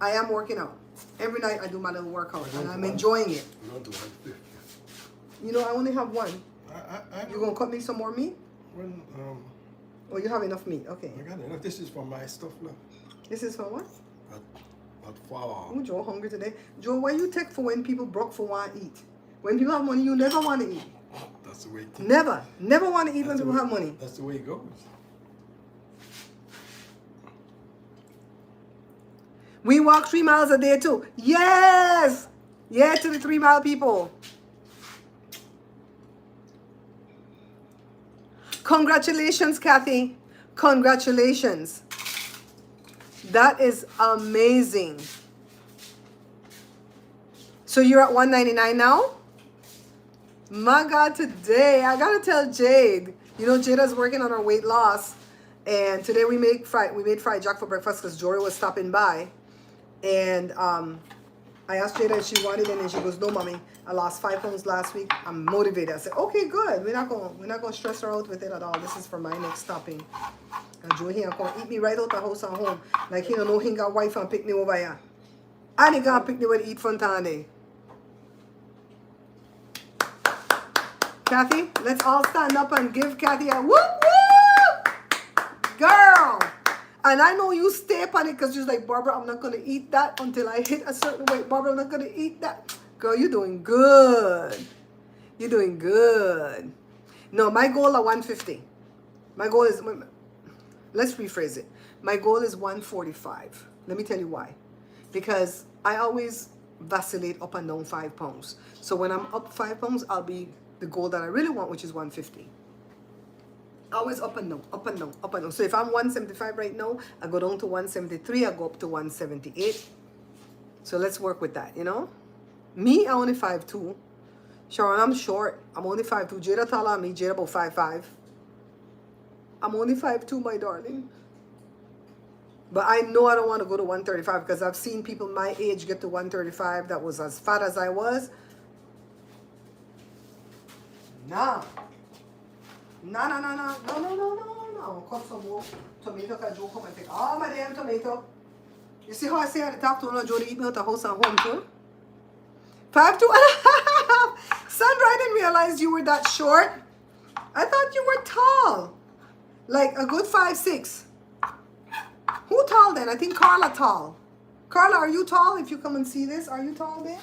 I am working out. Every night I do my little workout and I'm enjoying it. We're going to 150. You know, I only have one. You You gonna cut me some more meat? When, Oh, you have enough meat. Okay. I got enough. This is for my stuff now. This is for what? But flour. Oh, Joe hungry today. Joe, why you take for when people broke for want to eat? When people have money, you never want to eat. That's the way it Never. Never want to eat when people have money. That's the way it goes. We walk 3 miles a day too. Yes! Yeah, to the 3 mile people. Congratulations, Kathy. Congratulations. That is amazing. So you're at 199 now? My God, today, I gotta tell Jade. You know, Jada's working on her weight loss. And today we made fried jack for breakfast because Jory was stopping by. And I asked Jada if she wanted it, and she goes, "No, mommy, I lost 5 pounds last week. I'm motivated." I said, "Okay, good. We're not gonna stress her out with it at all. This is for my next stopping." And Joe here gonna eat me right out the house and home. Like he don't know he got wife and pick me over here. And he gonna pick me with eat Fontane. Kathy, let's all stand up and give Kathy a whoop whoop, girl. And I know you stay up on it because you're like, "Barbara, I'm not going to eat that until I hit a certain weight. Barbara, I'm not going to eat that." Girl, you're doing good. You're doing good. No, my goal at 150. My goal is, let's rephrase it. My goal is 145. Let me tell you why. Because I always vacillate up and down 5 pounds. So when I'm up 5 pounds, I'll be the goal that I really want, which is 150. Always up and down, up and down, up and down. So if I'm 175 right now, I go down to 173, I go up to 178. So let's work with that, you know? Me, I'm only 5'2". Sharon, I'm short. I'm only 5'2". Jada taller than me. Jada about 5'5". I'm only 5'2", my darling. But I know I don't want to go to 135 because I've seen people my age get to 135 that was as fat as I was. Nah. No. Cut some more tomato because Joe come and take all my damn tomato. You see how I say I talk to her, Joe, to eat me out the house and home too? 5'2". Sandra, I didn't realize you were that short. I thought you were tall. Like a good 5'6". Who tall then? I think Carla tall. Carla, are you tall? If you come and see this, are you tall then?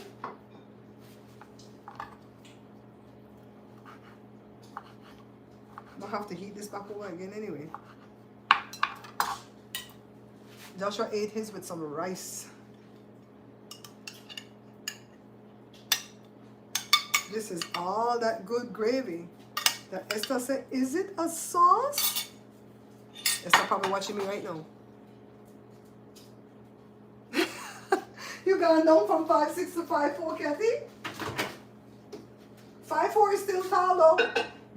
I'll have to heat this back over again anyway. Joshua ate his with some rice. This is all that good gravy that Esther said, "Is it a sauce?" Esther probably watching me right now. You gone down from 5'6" to 5'4", Kathy? 5'4" is still tall though.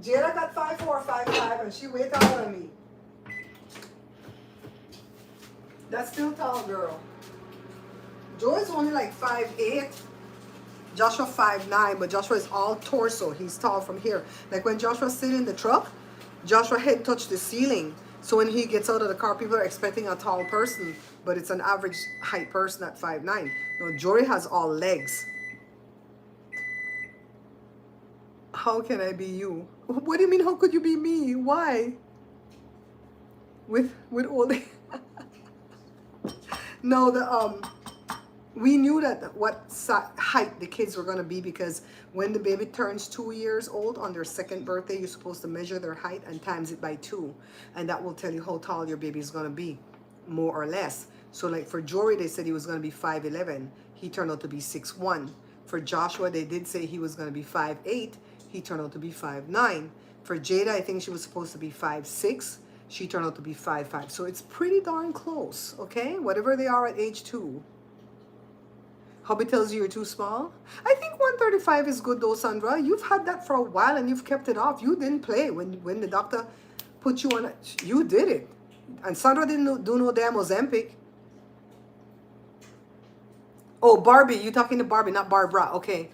Jada got 5'4", 5'5", and she way taller than me. That's still tall, girl. Joe is only like 5'8". Joshua 5'9", but Joshua is all torso. He's tall from here. Like when Joshua sit in the truck, Joshua head touch the ceiling. So when he gets out of the car, people are expecting a tall person, but it's an average height person at 5'9". No, Jory has all legs. How can I be you? What do you mean, how could you be me? Why? With all the no, we knew that what height the kids were gonna be, because when the baby turns 2 years old on their second birthday, you're supposed to measure their height and times it by 2, and that will tell you how tall your baby is gonna be, more or less. So like for Jory, they said he was gonna be 5'11". He turned out to be 6'1". For Joshua, they did say he was gonna be 5'8". He turned out to be 5'9". For Jada, I think she was supposed to be 5'6". She turned out to be 5'5". So it's pretty darn close, okay? Whatever they are at age 2. Hubby tells you you're too small. I think 135 is good though, Sandra. You've had that for a while and you've kept it off. You didn't play when the doctor put you on it. You did it. And Sandra didn't do no damn Ozempic. Oh, Barbie. You talking to Barbie, not Barbara. Okay.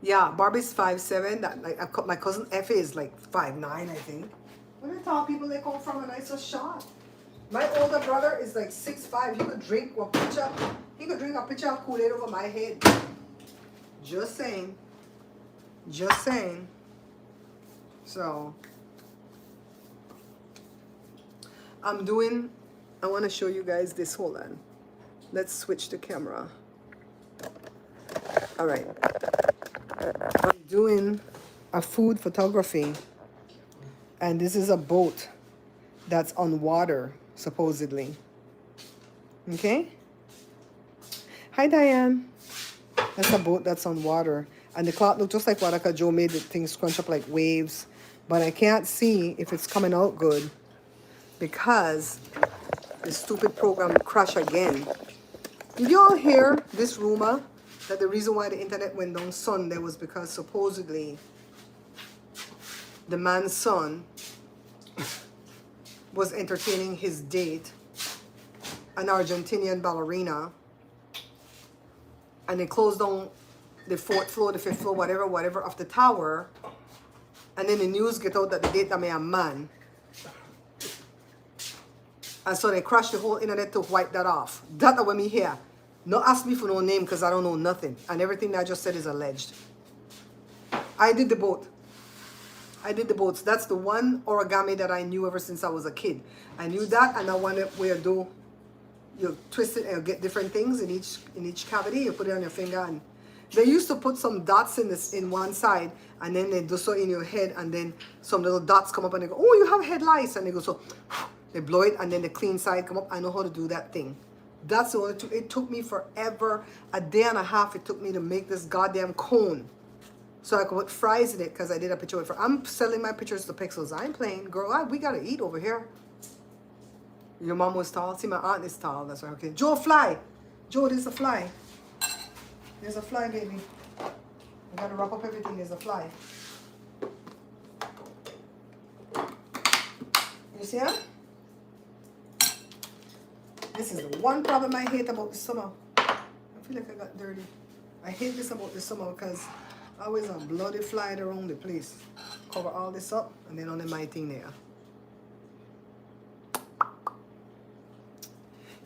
Yeah, Barbie's 5'7". That, like, my cousin Effie is like 5'9", I think. When I tell people they come from a nicer shot. My older brother is like 6'5". He could drink a pitcher. He could drink a pitcher of Kool-Aid over my head. Just saying. Just saying. So I want to show you guys this. Hold on. Let's switch the camera. All right. I'm doing a food photography. And this is a boat that's on water, supposedly. Okay? Hi, Diane. That's a boat that's on water. And the cloth looks just like Wadaka Joe made the thing scrunch up like waves. But I can't see if it's coming out good because the stupid program crashed again. Did you all hear this rumor that the reason why the internet went down Sunday was because supposedly the man's son was entertaining his date, an Argentinian ballerina, and they closed down the 4th floor, the 5th floor, whatever of the tower, and then the news get out that the date that may a man, and so they crashed the whole internet to wipe that off. That when me here, no ask me for no name because I don't know nothing, and everything that I just said is alleged. I did the boat. I did the boats. That's the one origami that I knew ever since I was a kid. I knew that, and I wanted where you twist it and get different things in each cavity. You put it on your finger, and they used to put some dots in one side, and then they do so in your head, and then some little dots come up, and they go, "Oh, you have head lice," and they go so. They blow it, and then the clean side come up. I know how to do that thing. That's the only. It took me forever, a day and a half. It took me to make this goddamn cone. So I could put fries in it because I did a picture with her. I'm selling my pictures to Pixels. I ain't playing. Girl, we got to eat over here. Your mom was tall. See, my aunt is tall. That's right. Okay. Joe, fly. Joe, there's a fly. There's a fly, baby. I got to wrap up everything. There's a fly. You see her? This is the one problem I hate about the summer. I feel like I got dirty. I hate this about the summer because always a bloody fly around the place. Cover all this up and then only my thing there.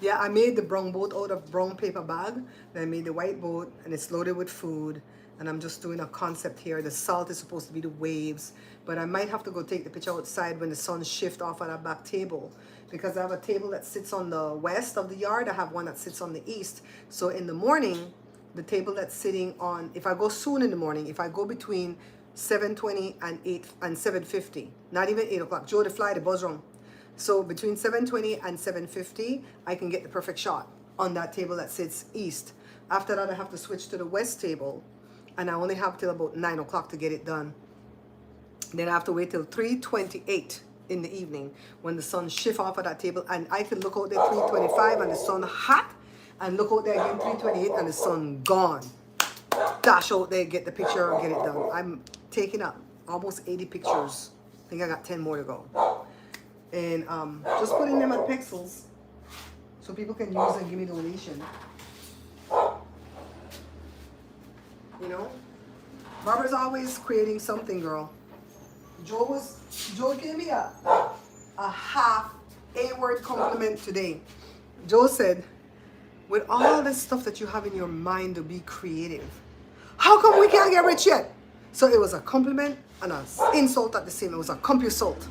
Yeah, I made the brown boat out of brown paper bag. Then I made the white boat and it's loaded with food. And I'm just doing a concept here. The salt is supposed to be the waves. But I might have to go take the picture outside when the sun shifts off of that back table. Because I have a table that sits on the west of the yard. I have one that sits on the east. So in the morning, the table that's sitting on, if I go soon in the morning, if I go between 7:20 and 7:50, not even 8 o'clock, Joe, the fly, the buzz wrong. So between 7:20 and 7:50, I can get the perfect shot on that table that sits east. After that, I have to switch to the west table, and I only have till about 9 o'clock to get it done. Then I have to wait till 3:28 in the evening when the sun shifts off of that table, and I can look out there 3:25 and the sun hot, and look out there again 3:28 and the sun gone. Dash out there, get the picture, get it done. I'm taking up almost 80 pictures. I think I got 10 more to go. And just putting them at Pixels so people can use and give me donation. You know? Barbara's always creating something, girl. Joe gave me a half A-word compliment today. Joe said, with all this stuff that you have in your mind to be creative, how come we can't get rich yet? So it was a compliment and an insult at the same. It was a compusult.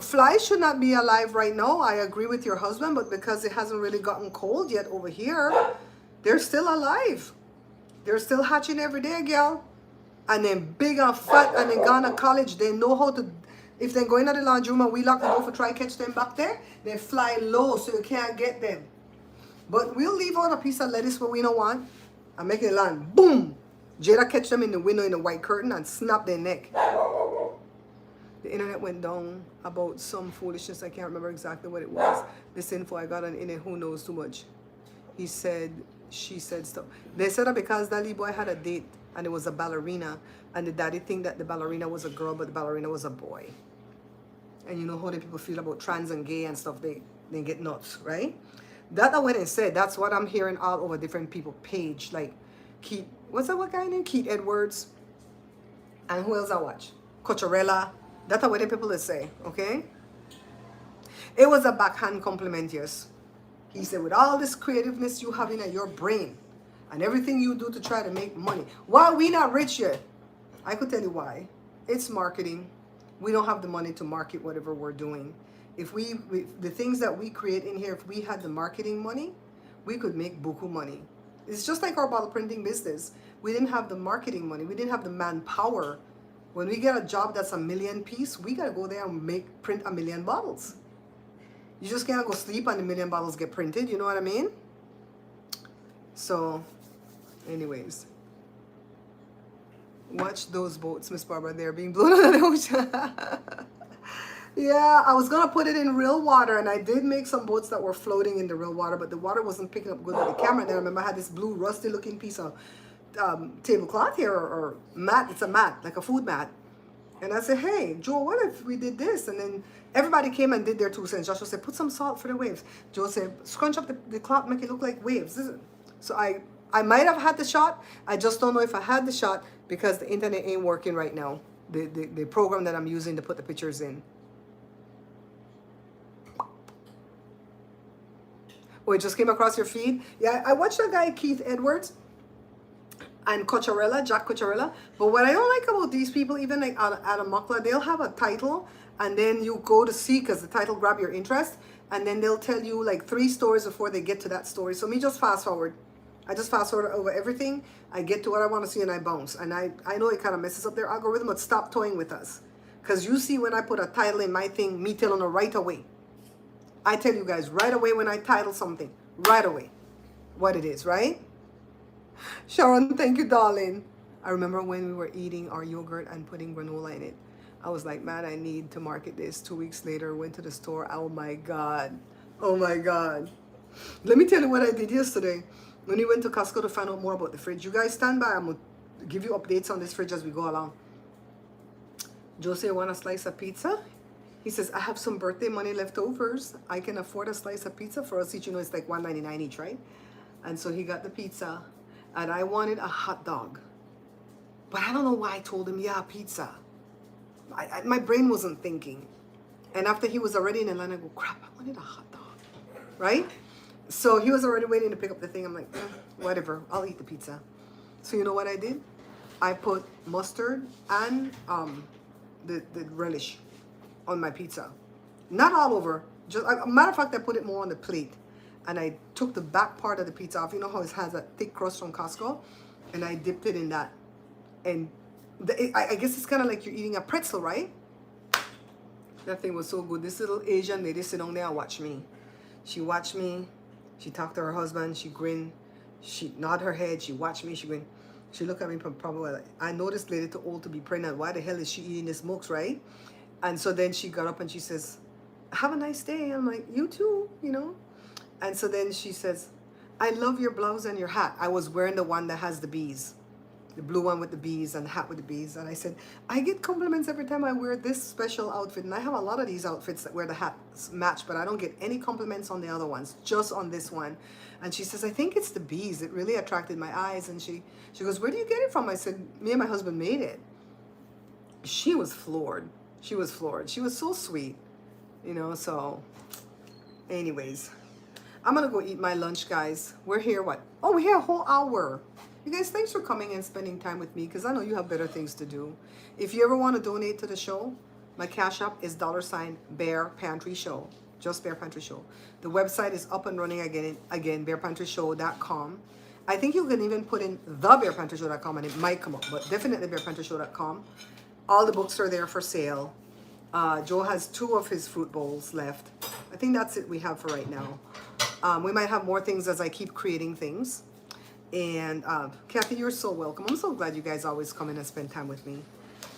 Flies should not be alive right now. I agree with your husband, but because it hasn't really gotten cold yet over here, they're still alive. They're still hatching every day, girl. And then big and fat and then gone to college. They know how to, if they're going to the laundry room and we lock the door for try catch them back there, they fly low so you can't get them. But we'll leave out a piece of lettuce where we don't want and make it land. Boom! Jada catch them in the window in the white curtain and snap their neck. The internet went down about some foolishness. I can't remember exactly what it was. This info I got on the internet, who knows too much. He said, she said stuff. They said that because that little boy had a date and it was a ballerina, and the daddy think that the ballerina was a girl, but the ballerina was a boy. And you know how the people feel about trans and gay and stuff, they get nuts, right? That I went and said, that's what I'm hearing all over different people page, like Keith, what's that what guy named? Keith Edwards. And who else I watch? Coachella. That's what the people say, okay? It was a backhand compliment, yes. He said, with all this creativeness you have in your brain and everything you do to try to make money, why are we not rich yet? I could tell you why. It's marketing. We don't have the money to market whatever we're doing. If the things that we create in here, if we had the marketing money, we could make buku money. It's just like our bottle printing business. We didn't have the marketing money. We didn't have the manpower. When we get a job that's $1 million piece, we gotta go there and print 1 million bottles. You just can't go sleep and 1 million bottles get printed, you know what I mean? So, anyways. Watch those boats, Miss Barbara, they're being blown out of the ocean. Yeah, I was gonna put it in real water, and I did make some boats that were floating in the real water, but the water wasn't picking up good with the camera. And I remember I had this blue rusty looking piece of tablecloth here, or mat. It's a mat, like a food mat. And I said, hey, Joe, what if we did this? And then everybody came and did their 2 cents. Joshua said, put some salt for the waves. Joe said, scrunch up the cloth, make it look like waves. So I might have had the shot. I just don't know if I had the shot because the internet ain't working right now. The program that I'm using to put the pictures in. Oh, it just came across your feed? Yeah, I watched that guy, Keith Edwards, and Coachella, Jack Coachella. But what I don't like about these people, even like Adam Mukla, they'll have a title, and then you go to see because the title grab your interest, and then they'll tell you like 3 stories before they get to that story. So me just fast forward. I just fast forward over everything. I get to what I want to see and I bounce. And I know it kind of messes up their algorithm, but stop toying with us. Because you see when I put a title in my thing, me telling her right away. I tell you guys right away when I title something, right away, what it is, right? Sharon, thank you, darling. I remember when we were eating our yogurt and putting granola in it. I was like, man, I need to market this. 2 weeks later, went to the store. Oh my God. Oh my God. Let me tell you what I did yesterday. When we went to Costco to find out more about the fridge. You guys stand by. I'm going to give you updates on this fridge as we go along. Jose, want a slice of pizza? He says, I have some birthday money left overs. I can afford a slice of pizza for us each. You know, it's like $1.99 each, right? And so he got the pizza. And I wanted a hot dog. But I don't know why I told him, yeah, pizza. My brain wasn't thinking. And after he was already in the line, I go, crap, I wanted a hot dog. Right? So he was already waiting to pick up the thing. I'm like, whatever, I'll eat the pizza. So you know what I did? I put mustard and the relish on my pizza. Not all over. Just matter of fact, I put it more on the plate. And I took the back part of the pizza off. You know how it has a thick crust from Costco? And I dipped it in that. And I guess it's kind of like you're eating a pretzel, right? That thing was so good. This little Asian lady sit down there and watch me. She watched me. She talked to her husband. She grinned. She nodded her head. She watched me. She grinned. She looked at me probably like, I know this lady too old to be pregnant. Why the hell is she eating this smokes, right? And so then she got up and she says, have a nice day. I'm like, you too, you know? And so then she says, I love your blouse and your hat. I was wearing the one that has the bees. The blue one with the bees and the hat with the bees. And I said, I get compliments every time I wear this special outfit. And I have a lot of these outfits that wear the hats match, but I don't get any compliments on the other ones, just on this one. And she says, I think it's the bees. It really attracted my eyes. And she goes, where do you get it from? I said, me and my husband made it. She was floored. She was floored. She was so sweet, you know, so anyways. I'm gonna go eat my lunch, guys. We're here, what? Oh, we're here a whole hour. You guys, thanks for coming and spending time with me because I know you have better things to do. If you ever want to donate to the show, my cash app is $Bear Pantry Show. Just Bear Pantry Show. The website is up and running again, barepantryshow.com. I think you can even put in thebarepantryshow.com and it might come up, but definitely barepantryshow.com. All the books are there for sale. Joe has 2 of his fruit bowls left. I think that's it we have for right now. We might have more things as I keep creating things. And Kathy, you're so welcome. I'm so glad you guys always come in and spend time with me.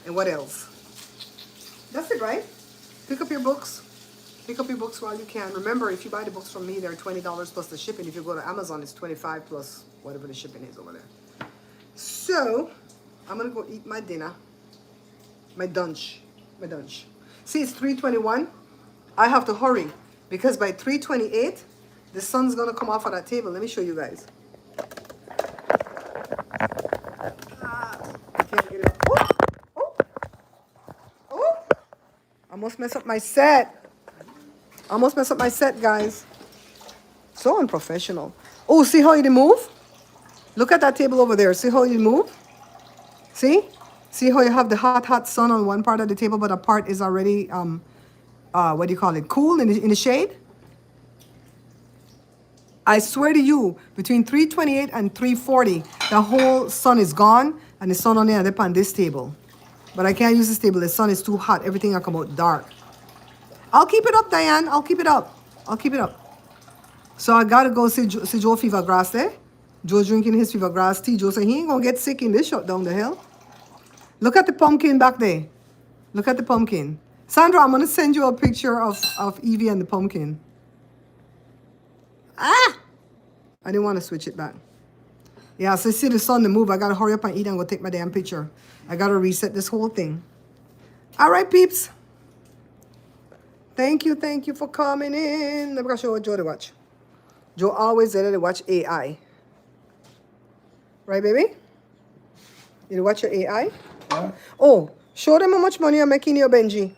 And what else? That's it, right? Pick up your books. Pick up your books while you can. Remember, if you buy the books from me, they're $20 plus the shipping. If you go to Amazon, it's $25 plus whatever the shipping is over there. So, I'm going to go eat my dinner. My dunch. See, it's 3:21. I have to hurry because by 3:28, the sun's going to come off of that table. Let me show you guys. I can't get it. Oh! I almost messed up my set. Guys. So unprofessional. Oh, see how you move? Look at that table over there. See how you move? See? See how you have the hot sun on one part of the table, but a part is already, what do you call it, cool in the shade? I swear to you, between 3:28 and 3:40, the whole sun is gone, and the sun only ended up on this table. But I can't use this table. The sun is too hot. Everything will come out dark. I'll keep it up, Diane. I'll keep it up. So I gotta go see Joe fever grass there. Joe drinking his fever grass tea. Joe said he ain't gonna get sick in this shot down the hill. Look at the pumpkin back there. Look at the pumpkin. Sandra, I'm gonna send you a picture of Evie and the pumpkin. I didn't want to switch it back. Yeah, so see the sun to move. I gotta hurry up and eat and go take my damn picture. I gotta reset this whole thing. All right, peeps. Thank you for coming in. I'm gonna show what Joe to watch. Joe always said to watch AI. Right, baby? You watch your AI? Yeah. Oh, show them how much money you're making your Benji.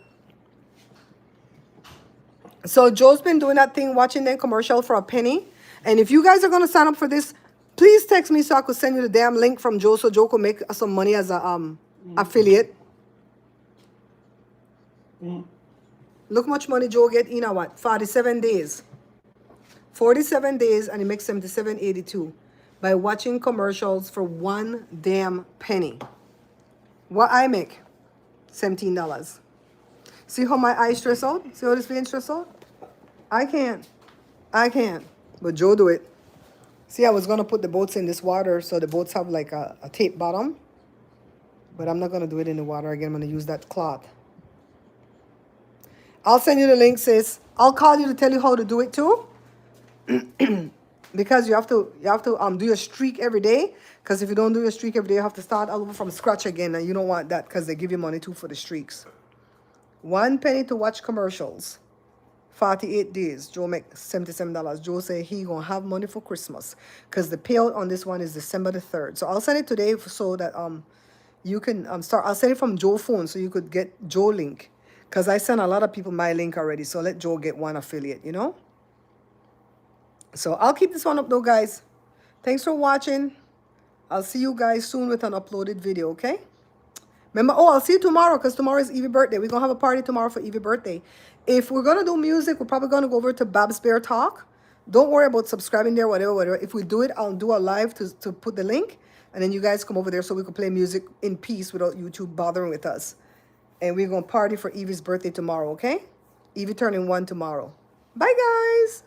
So Joe's been doing that thing, watching their commercial for a penny. And if you guys are going to sign up for this, please text me so I could send you the damn link from Joe so Joe could make some money as a affiliate. Look how much money Joe get in a what? 47 days. 47 days and he makes $77.82 by watching commercials for 1 damn penny. What I make? $17. See how my eyes stress out? See how this being stressed out? I can't. But Joe do it. See, I was going to put the boats in this water so the boats have like a tape bottom. But I'm not going to do it in the water again. I'm going to use that cloth. I'll send you the link, sis. I'll call you to tell you how to do it too. Because you have to do your streak every day. Because if you don't do your streak every day, you have to start all over from scratch again. And you don't want that because they give you money too for the streaks. 1 penny to watch commercials. 48 days. Joe make $77. Joe say he gonna have money for Christmas. Because the payout on this one is December the 3rd. So I'll send it today so that you can start. I'll send it from Joe phone so you could get Joe link. Because I sent a lot of people my link already. So let Joe get one affiliate, you know? So I'll keep this one up though, guys. Thanks for watching. I'll see you guys soon with an uploaded video, okay? Remember, I'll see you tomorrow because tomorrow is Evie's birthday. We're going to have a party tomorrow for Evie's birthday. If we're going to do music, we're probably going to go over to Babs Bear Talk. Don't worry about subscribing there, whatever. If we do it, I'll do a live to put the link. And then you guys come over there so we can play music in peace without YouTube bothering with us. And we're going to party for Evie's birthday tomorrow, okay? Evie turning 1 tomorrow. Bye, guys.